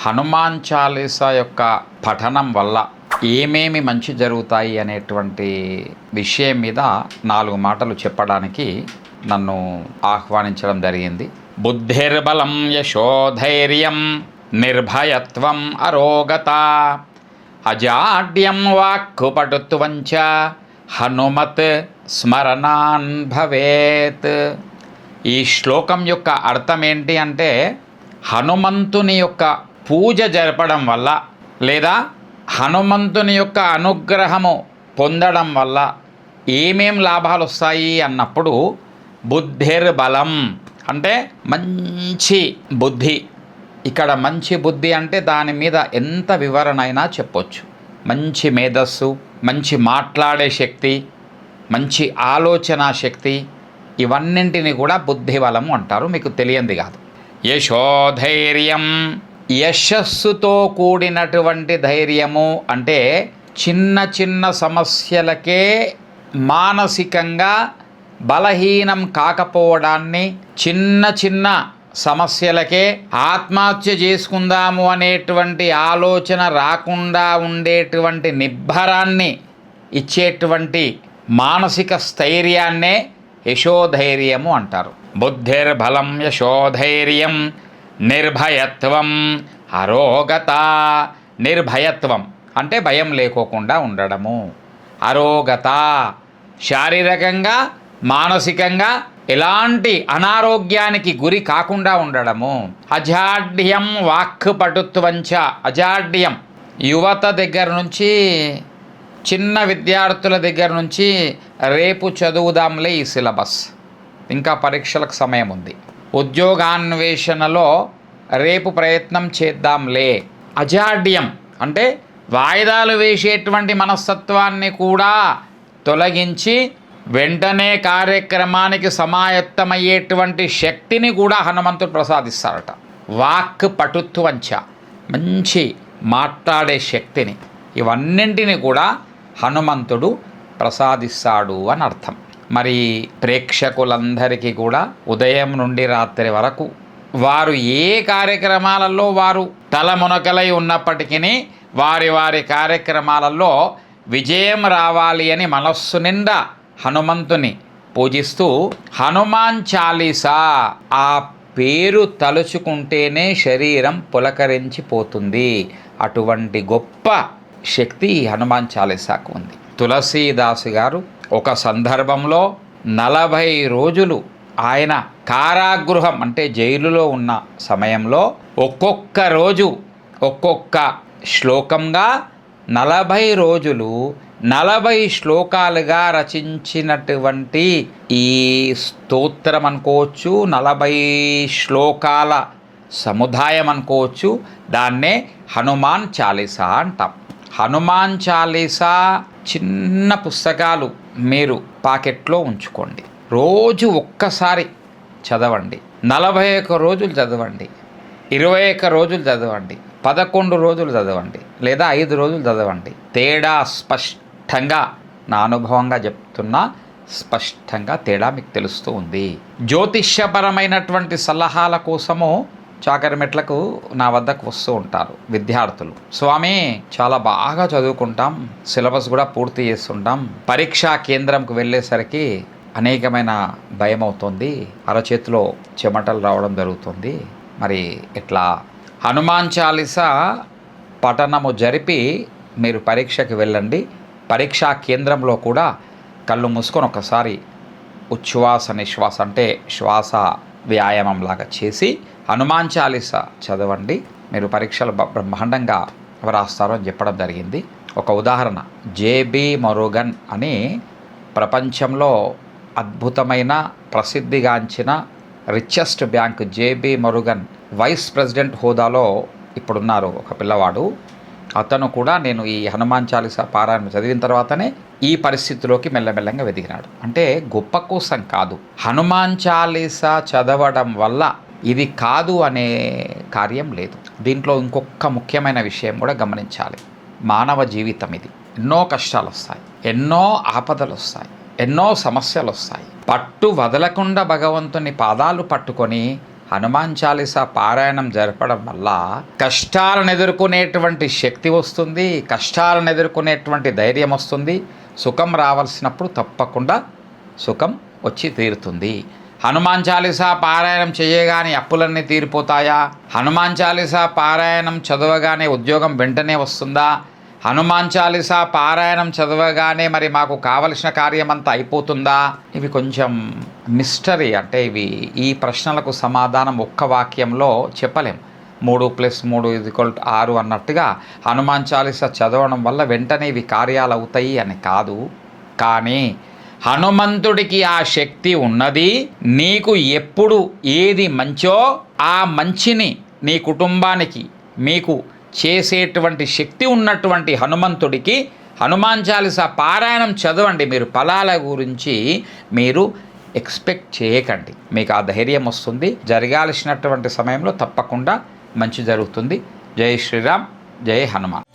హనుమాన్ చాలీసా యొక్క పఠనం వల్ల ఏమేమి మంచి జరుగుతాయి అనేటువంటి విషయం మీద 4 మాటలు చెప్పడానికి నన్ను ఆహ్వానించడం జరిగింది. బుద్ధిర్బలం యశోధైర్యం నిర్భయత్వం అరోగత అజాడ్యం వాక్కుపటుత్వంచ హనుమత్ స్మరణాన్ భవేత్. ఈ శ్లోకం యొక్క అర్థం ఏంటి అంటే, హనుమంతుని యొక్క పూజ జరపడం వల్ల లేదా హనుమంతుని యొక్క అనుగ్రహము పొందడం వల్ల ఏమేం లాభాలు వస్తాయి అన్నప్పుడు, బుద్ధిర్బలం అంటే మంచి బుద్ధి. ఇక్కడ మంచి బుద్ధి అంటే దాని మీద ఎంత వివరణ అయినా చెప్పొచ్చు. మంచి మేధస్సు, మంచి మాట్లాడే శక్తి, మంచి ఆలోచన శక్తి, ఇవన్నింటిని కూడా బుద్ధిబలము అంటారు. మీకు తెలియంది కాదు. యశోధైర్యం, యశస్సుతో కూడినటువంటి ధైర్యము అంటే చిన్న చిన్న సమస్యలకే మానసికంగా బలహీనం కాకపోవడాన్ని, చిన్న చిన్న సమస్యలకే ఆత్మహత్య చేసుకుందాము అనేటువంటి ఆలోచన రాకుండా ఉండేటువంటి నిబ్బరాన్ని ఇచ్చేటువంటి మానసిక స్థైర్యాన్నే యశోధైర్యము అంటారు. బుద్ధిర్బలం యశోధైర్యం నిర్భయత్వం అరోగత. నిర్భయత్వం అంటే భయం లేకోకుండా ఉండడము. అరోగత శారీరకంగా మానసికంగా ఎలాంటి అనారోగ్యానికి గురి కాకుండా ఉండడము. అజాడ్యం వాక్ పటుత్వంచ. అజాడ్యం యువత దగ్గర నుంచి, చిన్న విద్యార్థుల దగ్గర నుంచి రేపు చదువుదాంలే ఈ సిలబస్, ఇంకా పరీక్షలకు సమయం ఉంది, ఉద్యోగాన్వేషణలో రేపు ప్రయత్నం చేద్దాంలే. అజాడ్యం అంటే వాయిదాలు వేసేటువంటి మనస్తత్వాన్ని కూడా తొలగించి వెంటనే కార్యక్రమానికి సమాయత్తమయ్యేటువంటి శక్తిని కూడా హనుమంతుడు ప్రసాదిస్తారట. వాక్ పటుత్వంచ, మంచి మాట్లాడే శక్తిని, ఇవన్నింటిని కూడా హనుమంతుడు ప్రసాదిస్తాడు అని అర్థం. మరి ప్రేక్షకులందరికీ కూడా ఉదయం నుండి రాత్రి వరకు వారు ఏ కార్యక్రమాలలో వారు తలమునకలై ఉన్నప్పటికీ వారి వారి కార్యక్రమాలలో విజయం రావాలి అని మనస్సు నిండా హనుమంతుని పూజిస్తూ హనుమాన్ చాలీసా ఆ పేరు తలుచుకుంటేనే శరీరం పులకరించిపోతుంది. అటువంటి గొప్ప శక్తి హనుమాన్ చాలీసాకు ఉంది. తులసీదాసు గారు ఒక సందర్భంలో 40 రోజులు ఆయన కారాగృహం అంటే జైలులో ఉన్న సమయంలో ఒక్కొక్క రోజు ఒక్కొక్క శ్లోకంగా 40 రోజులు 40 శ్లోకాలుగా రచించినటువంటి ఈ స్తోత్రం అనుకోవచ్చు, 40 శ్లోకాల సముదాయం అనుకోవచ్చు. దాన్నే హనుమాన్ చాలీసా అంటాం. హనుమాన్ చాలీసా చిన్న పుస్తకాలు మీరు పాకెట్లో ఉంచుకోండి. రోజు ఒక్కసారి చదవండి. 41 రోజులు చదవండి, 21 రోజులు చదవండి, 11 రోజులు చదవండి, లేదా 5 రోజులు చదవండి. తేడా స్పష్టంగా, నా అనుభవంగా చెప్తున్నా, స్పష్టంగా తేడా మీకు తెలుస్తూ ఉంది. జ్యోతిష్యపరమైనటువంటి సలహాల కోసము చాకరిమెట్లకు నా వద్దకు వస్తూ ఉంటారు విద్యార్థులు. స్వామి, చాలా బాగా చదువుకుంటాం, సిలబస్ కూడా పూర్తి చేస్తుంటాం, పరీక్షా కేంద్రంకు వెళ్ళేసరికి అనేకమైన భయం అవుతుంది, అరచేతిలో చెమటలు రావడం జరుగుతుంది, మరి ఇట్లా హనుమాన్ చాలీసా పఠనము జరిపి మీరు పరీక్షకి వెళ్ళండి. పరీక్షా కేంద్రంలో కూడా కళ్ళు మూసుకొని ఒకసారి ఉచ్ఛ్వాస నిశ్వాస అంటే శ్వాస వ్యాయామం లాగా చేసి హనుమాన్ చాలీసా చదవండి. మీరు పరీక్షలు బ్రహ్మాండంగా వ్రాస్తారు అని చెప్పడం జరిగింది. ఒక ఉదాహరణ, జేబీ మొరుగన్ అని ప్రపంచంలో అద్భుతమైన ప్రసిద్ధిగాంచిన richest bank JP Morgan vice president హోదాలో ఇప్పుడున్నారు ఒక పిల్లవాడు. అతను కూడా నేను ఈ హనుమాన్ చాలీసా పారాయణం చదివిన తర్వాతనే ఈ పరిస్థితిలోకి మెల్లమెల్లంగా వెదిగినాడు. అంటే గొప్ప కోసం కాదు, హనుమాన్ చాలీసా చదవడం వల్ల ఇది కాదు అనే కార్యం లేదు. దీంట్లో ఇంకొక ముఖ్యమైన విషయం కూడా గమనించాలి. మానవ జీవితం ఇది, ఎన్నో కష్టాలు వస్తాయి, ఎన్నో ఆపదలు వస్తాయి, ఎన్నో సమస్యలు వస్తాయి. పట్టు వదలకుండా భగవంతుని పాదాలు పట్టుకొని హనుమాన్ చాలీసా పారాయణం జరపడం వల్ల కష్టాలను ఎదుర్కొనేటువంటి శక్తి వస్తుంది, కష్టాలను ఎదుర్కొనేటువంటి ధైర్యం వస్తుంది. సుఖం రావాల్సినప్పుడు తప్పకుండా సుఖం వచ్చి తీరుతుంది. హనుమాన్ చాలీసా పారాయణం చేయగానే అప్పులన్నీ తీరిపోతాయా? హనుమాన్ చాలీసా పారాయణం చదవగానే ఉద్యోగం వెంటనే వస్తుందా? హనుమాన్ చాలీసా పారాయణం చదవగానే మరి మాకు కావలసిన కార్యమంతా అయిపోతుందా? ఇవి కొంచెం మిస్టరీ. అంటే ఈ ప్రశ్నలకు సమాధానం ఒక్క వాక్యంలో చెప్పలేం. 3+3 = 6 అన్నట్టుగా హనుమాన్ చాలీసా చదవడం వల్ల వెంటనే ఇవి కార్యాలు అవుతాయి అని కాదు. కానీ హనుమంతుడికి ఆ శక్తి ఉన్నది. నీకు ఎప్పుడు ఏది మంచో ఆ మంచిని నీ కుటుంబానికి మీకు చేసేటువంటి శక్తి ఉన్నటువంటి హనుమంతుడికి హనుమాన్ చాలీసా పారాయణం చదవండి. మీరు ఫలాల గురించి మీరు ఎక్స్పెక్ట్ చేయకండి. మీకు ఆ ధైర్యం వస్తుంది. జరగాల్సినటువంటి సమయంలో తప్పకుండా మంచి జరుగుతుంది. జై శ్రీరామ్, జై హనుమాన్.